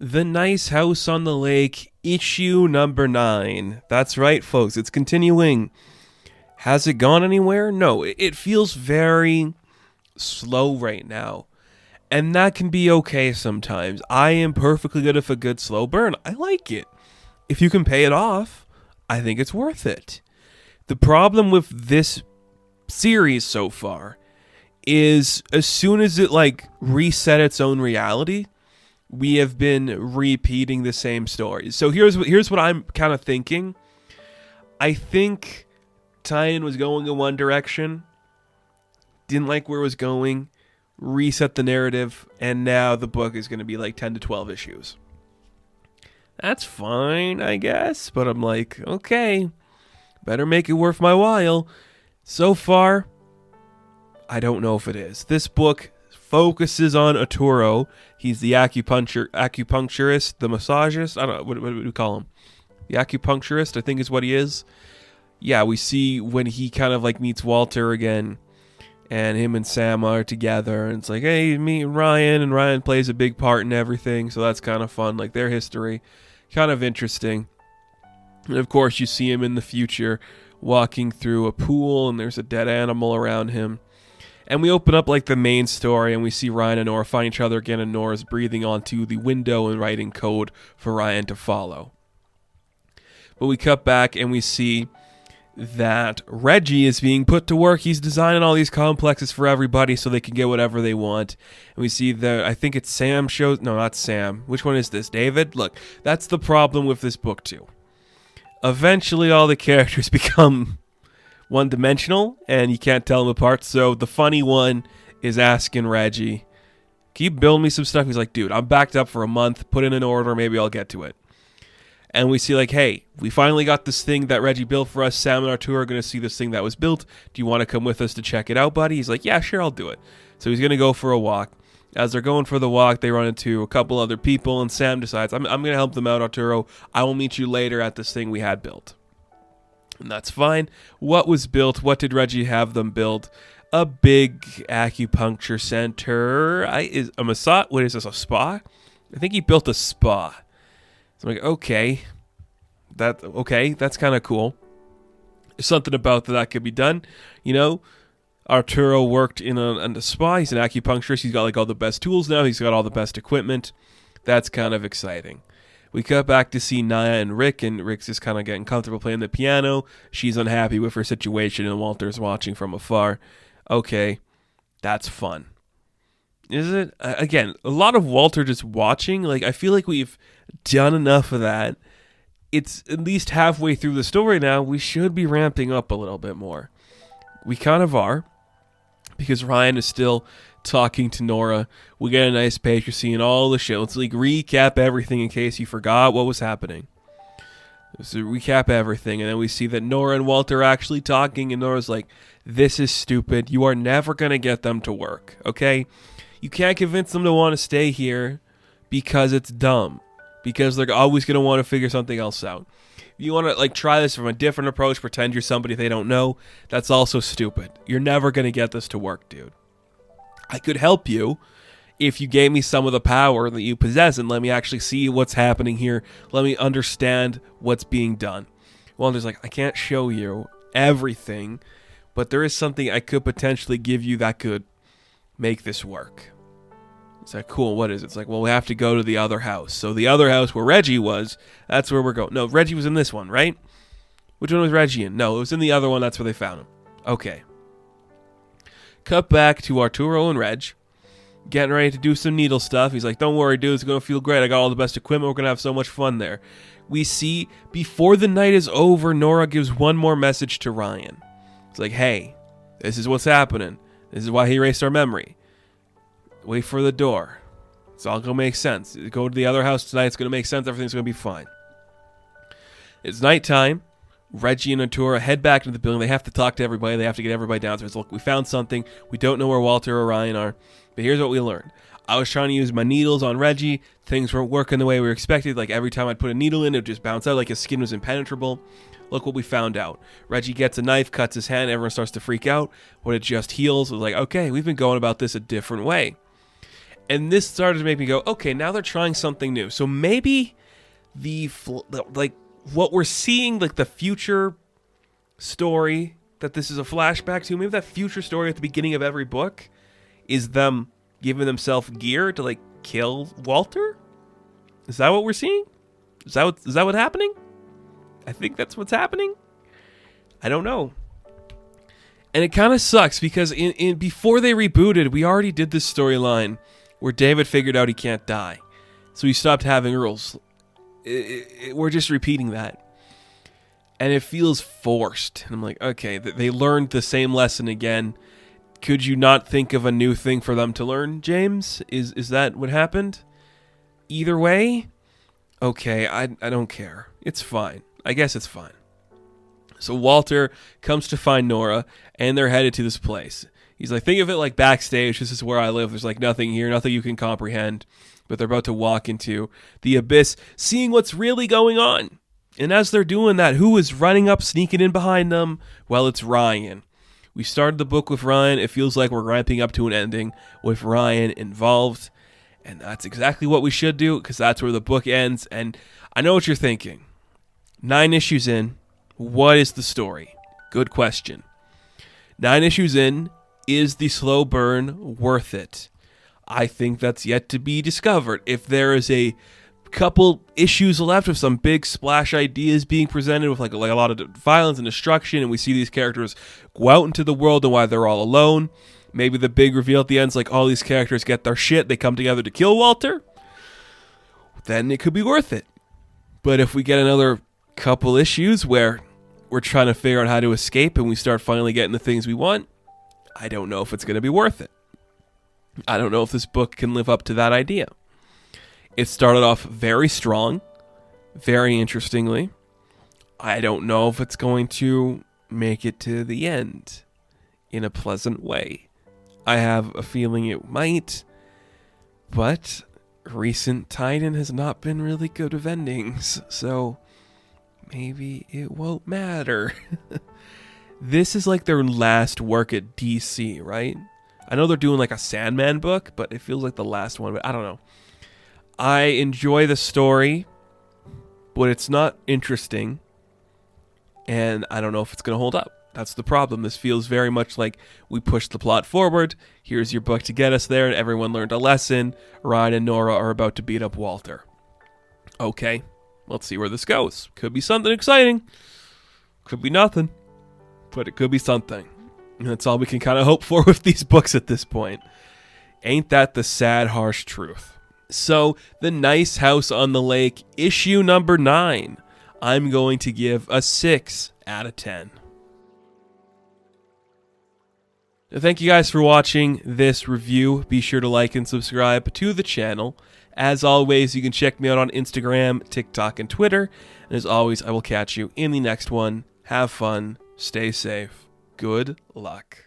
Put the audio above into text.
The Nice House on the Lake, issue number 9. That's right, folks, it's continuing. Has it gone anywhere? No, it feels very slow right now. And that can be okay sometimes. I am perfectly good with a good slow burn. I like it. If you can pay it off, I think it's worth it. The problem with this series so far is as soon as it reset its own reality, we have been repeating the same stories. So here's what I'm kind of thinking. I think Tyen was going in one direction, didn't like where it was going, reset the narrative, and now the book is going to be 10 to 12 issues. That's fine, I guess, but I'm like, okay, better make it worth my while. So far, I don't know if it is. This book focuses on Arturo. He's the acupuncturist, the massagist. I don't know, what do we call him? The acupuncturist, I think is what he is. Yeah, we see when he kind of meets Walter again, and him and Sam are together, and it's like, hey, meet Ryan, and Ryan plays a big part in everything, so that's kind of fun, their history, kind of interesting. And of course, you see him in the future, walking through a pool, and there's a dead animal around him. And we open up the main story, and we see Ryan and Norah find each other again, and Nora's breathing onto the window and writing code for Ryan to follow. But we cut back, and we see that Reggie is being put to work. He's designing all these complexes for everybody so they can get whatever they want. And we see that, I think it's Sam shows... No, not Sam. Which one is this? David? Look, that's the problem with this book, too. Eventually, all the characters become one-dimensional, and you can't tell them apart. So the funny one is asking Reggie, can you build me some stuff? He's like, dude, I'm backed up for a month. Put in an order. Maybe I'll get to it. And we see hey, we finally got this thing that Reggie built for us. Sam and Arturo are going to see this thing that was built. Do you want to come with us to check it out, buddy? He's like, yeah, sure, I'll do it. So he's going to go for a walk. As they're going for the walk, they run into a couple other people, and Sam decides, I'm going to help them out, Arturo. I will meet you later at this thing we had built. And that's fine. What was built? What did Reggie have them build? A big acupuncture center. Is a massage? What is this, a spa? I think he built a spa. So I'm like, okay, that's kind of cool. There's something about that could be done. Arturo worked in a spa. He's an acupuncturist. He's got all the best tools now. He's got all the best equipment. That's kind of exciting. We cut back to see Naya and Rick's just kind of getting comfortable playing the piano. She's unhappy with her situation, and Walter's watching from afar. Okay, that's fun. Is it? Again, a lot of Walter just watching. I feel like we've done enough of that. It's at least halfway through the story now. We should be ramping up a little bit more. We kind of are, because Ryan is still talking to Norah. We get a nice page. You're seeing all the shit. Let's recap everything in case you forgot what was happening. So recap everything, and then we see that Norah and Walter are actually talking, and Nora's like, this is stupid. You are never going to get them to work, okay? You can't convince them to want to stay here because it's dumb. Because they're always going to want to figure something else out. If you want to try this from a different approach, pretend you're somebody they don't know, that's also stupid. You're never going to get this to work, dude. I could help you if you gave me some of the power that you possess and let me actually see what's happening here. Let me understand what's being done. Well, there's I can't show you everything, but there is something I could potentially give you that could make this work. It's cool, what is it? It's well, we have to go to the other house. So the other house where Reggie was, that's where we're going. No, Reggie was in this one, right? Which one was Reggie in? No, it was in the other one. That's where they found him. Okay. Cut back to Arturo and Reg, getting ready to do some needle stuff. He's like, don't worry, dude, it's going to feel great. I got all the best equipment. We're going to have so much fun there. We see, before the night is over, Norah gives one more message to Ryan. It's hey, this is what's happening. This is why he erased our memory. Wait for the door. It's all going to make sense. Go to the other house tonight. It's going to make sense. Everything's going to be fine. It's nighttime. Reggie and Arturo head back into the building. They have to talk to everybody. They have to get everybody downstairs. Look, we found something. We don't know where Walter or Ryan are. But here's what we learned. I was trying to use my needles on Reggie. Things weren't working the way we were expected. Every time I'd put a needle in, it would just bounce out. His skin was impenetrable. Look what we found out. Reggie gets a knife, cuts his hand. Everyone starts to freak out. When it just heals, it was okay, we've been going about this a different way. And this started to make me go, okay, now they're trying something new. So maybe what we're seeing, like the future story that this is a flashback to, maybe that future story at the beginning of every book is them giving themselves gear to like kill Walter. Is that what we're seeing? Is that what's happening? I think that's what's happening. I don't know. And it kind of sucks because in before they rebooted, we already did this storyline where David figured out he can't die. So he stopped having rules. We're just repeating that. And it feels forced. And I'm like, okay, they learned the same lesson again. Could you not think of a new thing for them to learn, James? Is that what happened? Either way, okay, I don't care. It's fine. I guess it's fine. So Walter comes to find Norah, and they're headed to this place. He's like, think of it like backstage. This is where I live. There's like nothing here, nothing you can comprehend. But they're about to walk into the abyss, seeing what's really going on. And as they're doing that, who is running up, sneaking in behind them? Well, it's Ryan. We started the book with Ryan. It feels like we're ramping up to an ending with Ryan involved. And that's exactly what we should do, because that's where the book ends. And I know what you're thinking. 9 issues in, what is the story? Good question. 9 issues in, is the slow burn worth it? I think that's yet to be discovered. If there is a couple issues left of some big splash ideas being presented with like a lot of violence and destruction, and we see these characters go out into the world and why they're all alone, maybe the big reveal at the end is like all these characters get their shit, they come together to kill Walter, then it could be worth it. But if we get another couple issues where we're trying to figure out how to escape and we start finally getting the things we want, I don't know if it's going to be worth it. I don't know if this book can live up to that idea. It started off very strong, very interestingly. I don't know if it's going to make it to the end in a pleasant way. I have a feeling it might, but recent Titan has not been really good of endings, so maybe it won't matter. This is like their last work at DC, right? I know they're doing like a Sandman book, but it feels like the last one, but I don't know. I enjoy the story, but it's not interesting, and I don't know if it's going to hold up. That's the problem. This feels very much like we pushed the plot forward. Here's your book to get us there, and everyone learned a lesson. Ryan and Norah are about to beat up Walter. Okay, let's see where this goes. Could be something exciting. Could be nothing. But it could be something. And that's all we can kind of hope for with these books at this point. Ain't that the sad, harsh truth? So, The Nice House on the Lake, issue number 9. I'm going to give a 6 out of 10. Now, thank you guys for watching this review. Be sure to like and subscribe to the channel. As always, you can check me out on Instagram, TikTok, and Twitter. And as always, I will catch you in the next one. Have fun. Stay safe. Good luck.